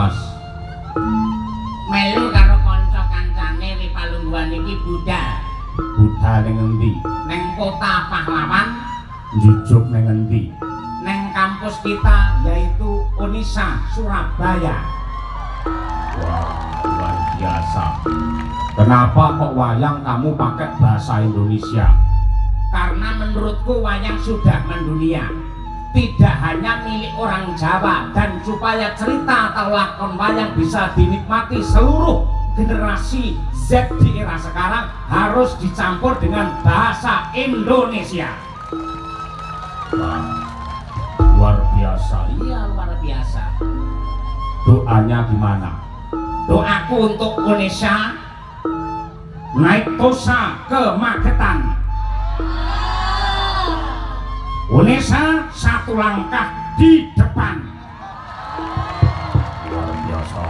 Mas? Melu karo kanca kancane Ripalungguhan iki budal. Budal ning endi? Neng Kota Pahlawan, Jujuk ning endi? neng kampus kita yaitu Unisa Surabaya. Wah, luar biasa. Kenapa kok wayang kamu pakai bahasa Indonesia? Karena menurutku wayang sudah mendunia, tidak hanya milik orang Jawa, dan supaya cerita atau lakon wayang bisa dinikmati seluruh generasi Z di era sekarang harus dicampur dengan bahasa Indonesia. Wah, luar biasa. Iya, luar biasa. Doanya gimana? Doaku untuk Indonesia naik tosa ke Magetan. Indonesia satu langkah di depan. Luar biasa.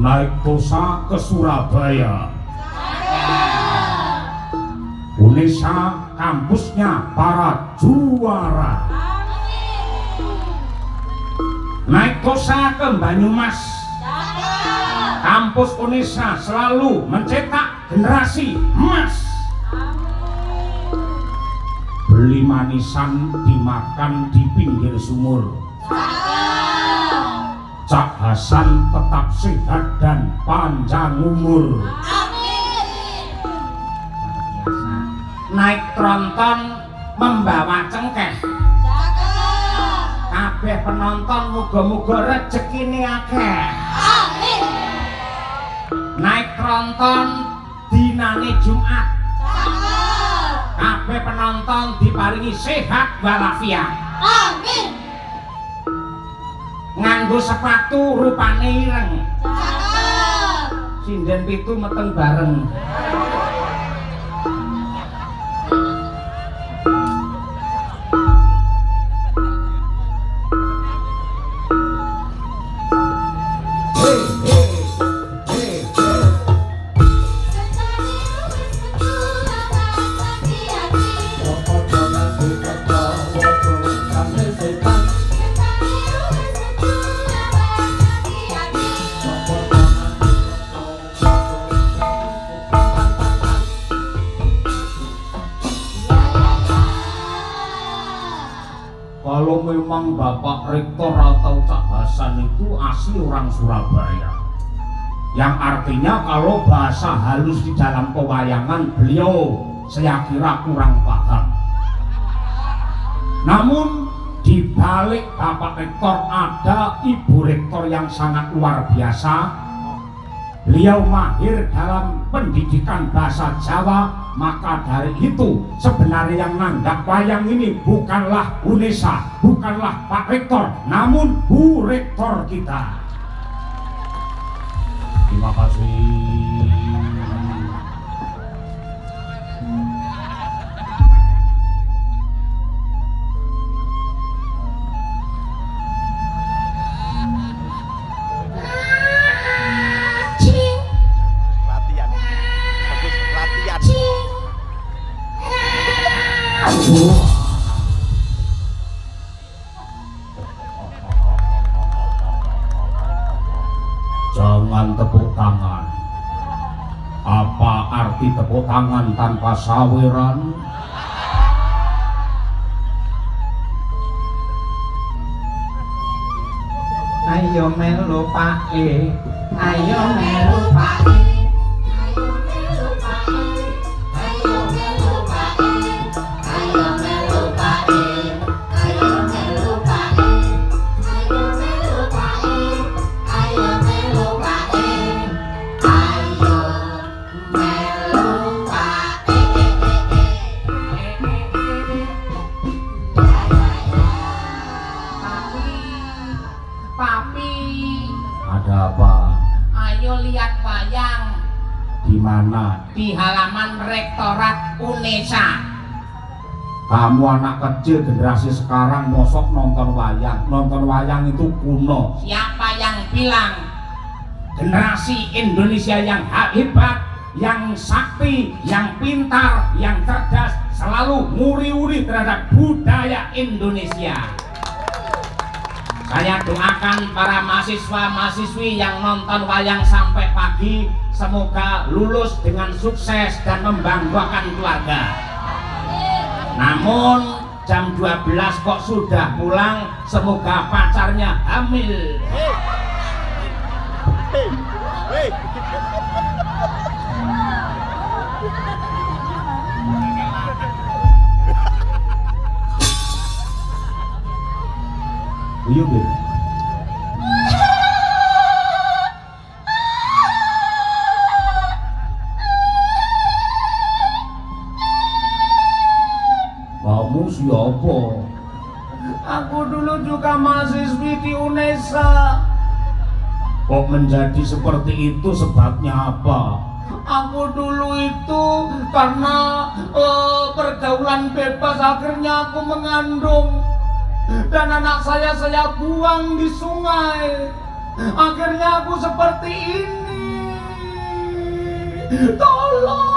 Naik tosa ke Surabaya. Indonesia kampusnya para juara. Naik tosa ke Banyumas. Kampus Indonesia selalu mencetak generasi emas. Beli manisan dimakan di pinggir sumur. Cak Hasan tetap sehat dan panjang umur. Naik tronton membawa cengkeh. Kabeh penonton muga-muga rezekine akeh. Naik tronton dinane Jumat. Kabeh penonton diparingi sehat walafiat. Amin. Nganggo sepatu rupane ireng. Sinden pitu meteng bareng. Kalau memang Bapak Rektor atau Cak Hasan itu asli orang Surabaya, yang artinya kalau bahasa halus di dalam pewayangan beliau saya kira kurang paham. Namun di balik Bapak Rektor ada Ibu Rektor yang sangat luar biasa. Beliau mahir dalam pendidikan bahasa Jawa, maka dari itu sebenarnya yang nanggap wayang ini bukanlah Unesa, bukanlah Pak Rektor, namun Bu Rektor kita. Terima kasih. Jangan tepuk tangan. Apa arti tepuk tangan tanpa saweran? Ayo melu Pak E, ayo melu Pak E. Ada apa? Ayo lihat wayang Di mana? di halaman Rektorat Unesa. Kamu anak kecil generasi sekarang mosok nonton wayang. Nonton wayang itu kuno. Siapa yang bilang generasi Indonesia yang hebat, yang sakti, yang pintar, yang cerdas selalu nguri-uri terhadap budaya Indonesia. Saya doakan para mahasiswa-mahasiswi yang nonton wayang sampai pagi semoga lulus dengan sukses dan membanggakan keluarga. Namun jam 12 kok sudah pulang, semoga pacarnya hamil. Iya, Beb. Kamu siapa? Aku dulu juga mahasiswi di UNESA. Kok menjadi seperti itu, sebabnya apa? Aku dulu itu karena pergaulan bebas akhirnya aku mengandung. Dan anak saya buang di sungai. Akhirnya aku seperti ini. Tolong.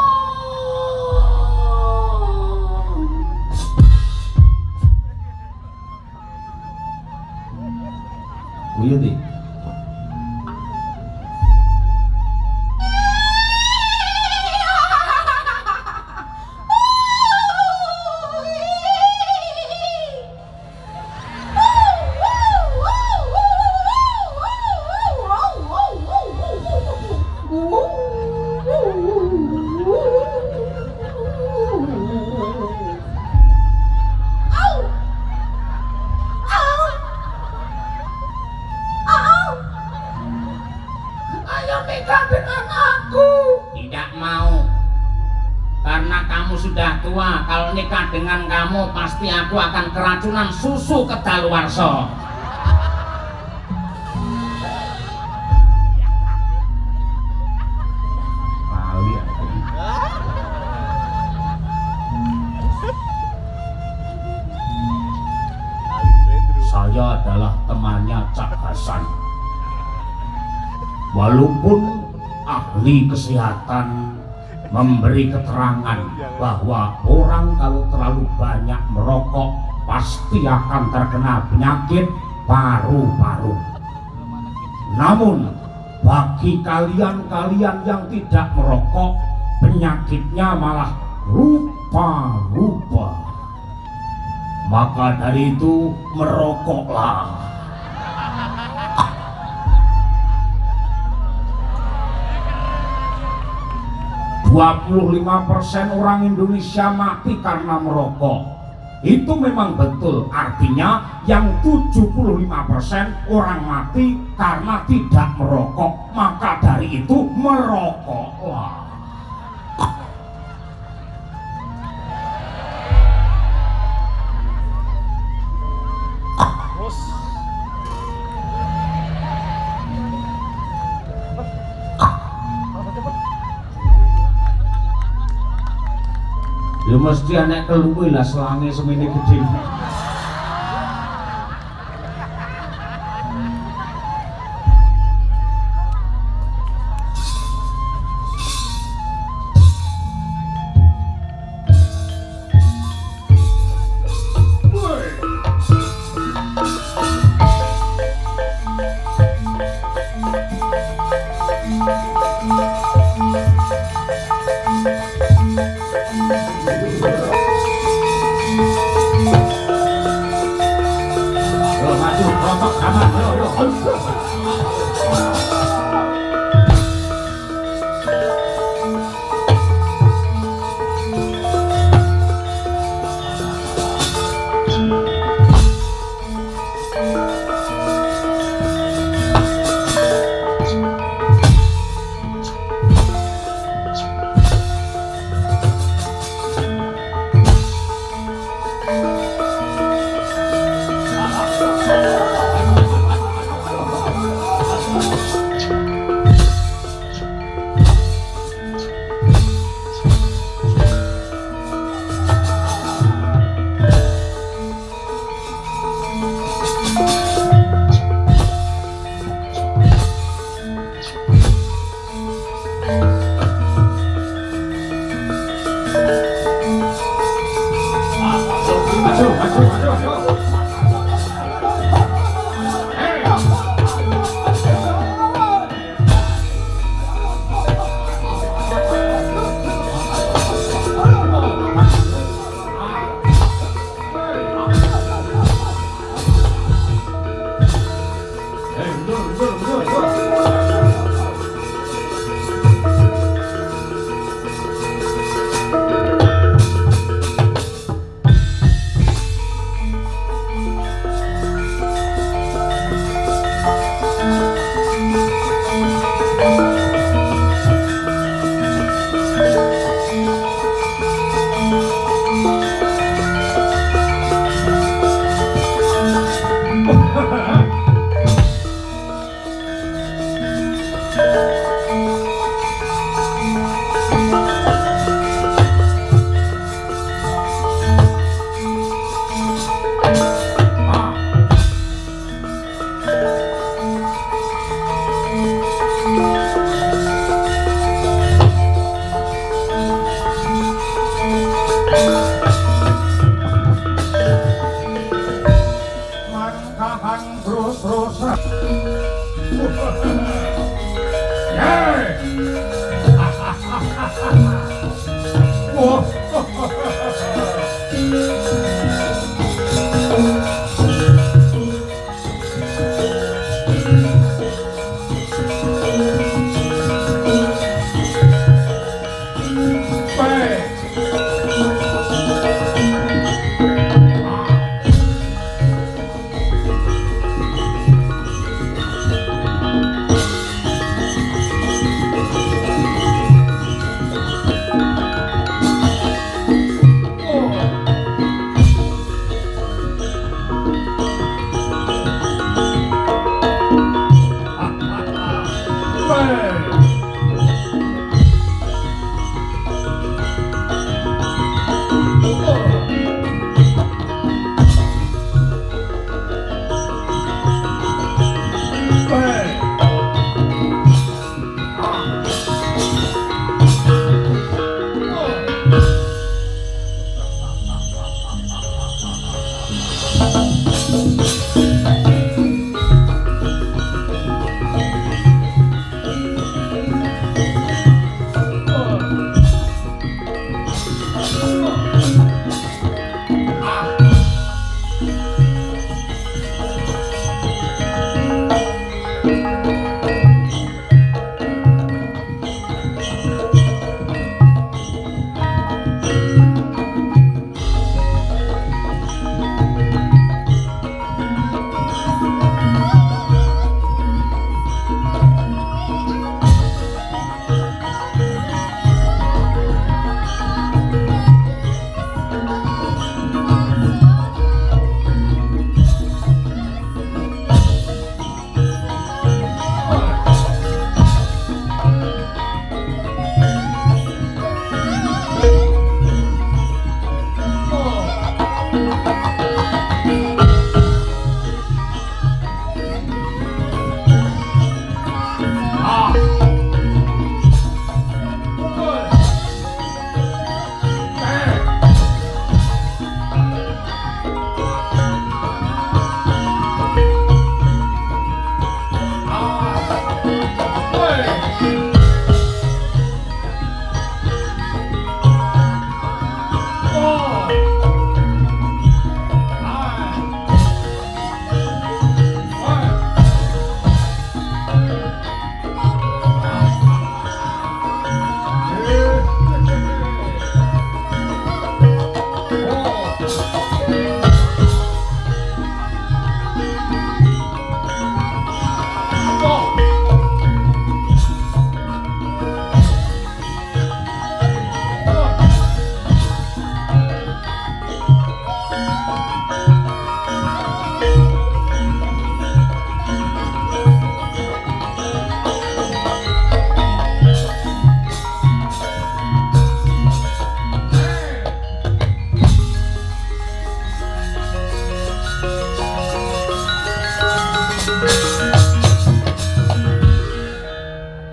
Wih, Ayo nikah dengan aku. Tidak mau. Karena kamu sudah tua. Kalau nikah dengan kamu pasti aku akan keracunan susu kedaluwarsa. saya adalah temannya Cak Hasan. Walaupun ahli kesehatan memberi keterangan bahwa orang kalau terlalu banyak merokok pasti akan terkena penyakit paru-paru. Namun bagi kalian-kalian yang tidak merokok, penyakitnya malah rupa-rupa. Maka dari itu merokoklah. 25% orang Indonesia mati karena merokok. Itu memang betul, artinya yang 75% orang mati karena tidak merokok. Maka dari itu merokoklah. Ya mesti anak keluwe lah selange semene gede. Rosa. Yeay. Wah.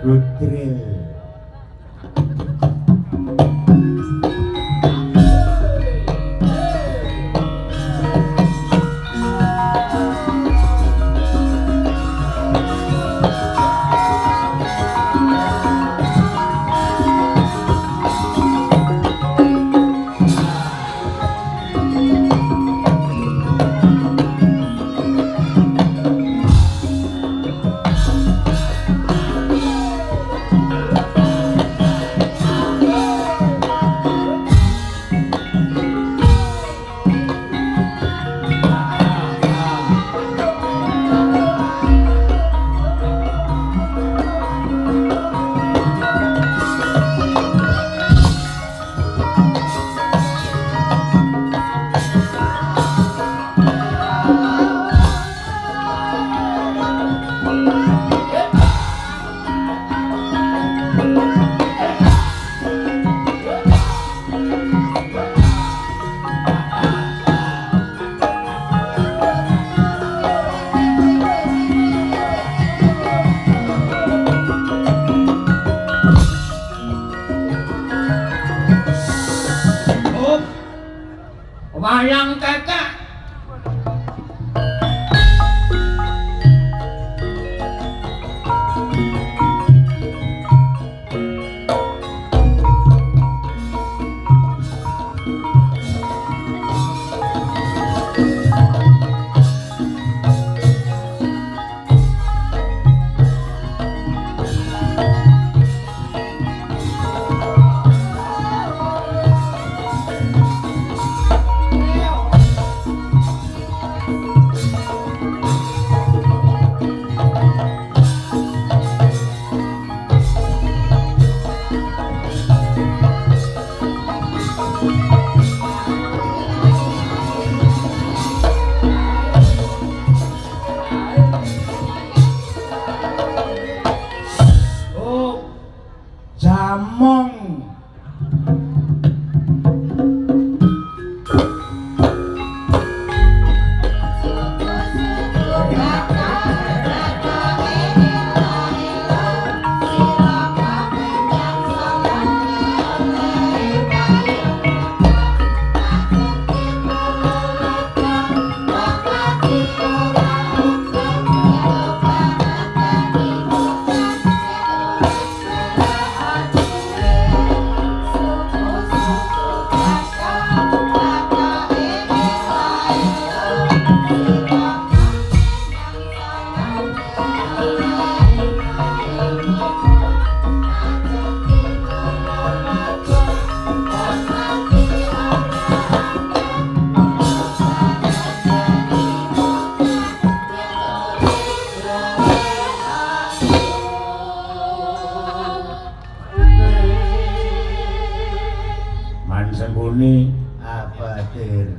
Gudril. Wayang kekek jambone Apa dir?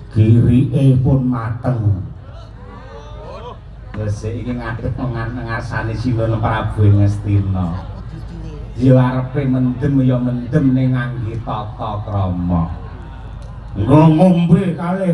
kirike pun mateng. Wes iki ngadep ngarsane Sinuwun Prabu Ngastina. Ya arepe mendem ya mendem ning ngangge tata krama. Ngombe kalih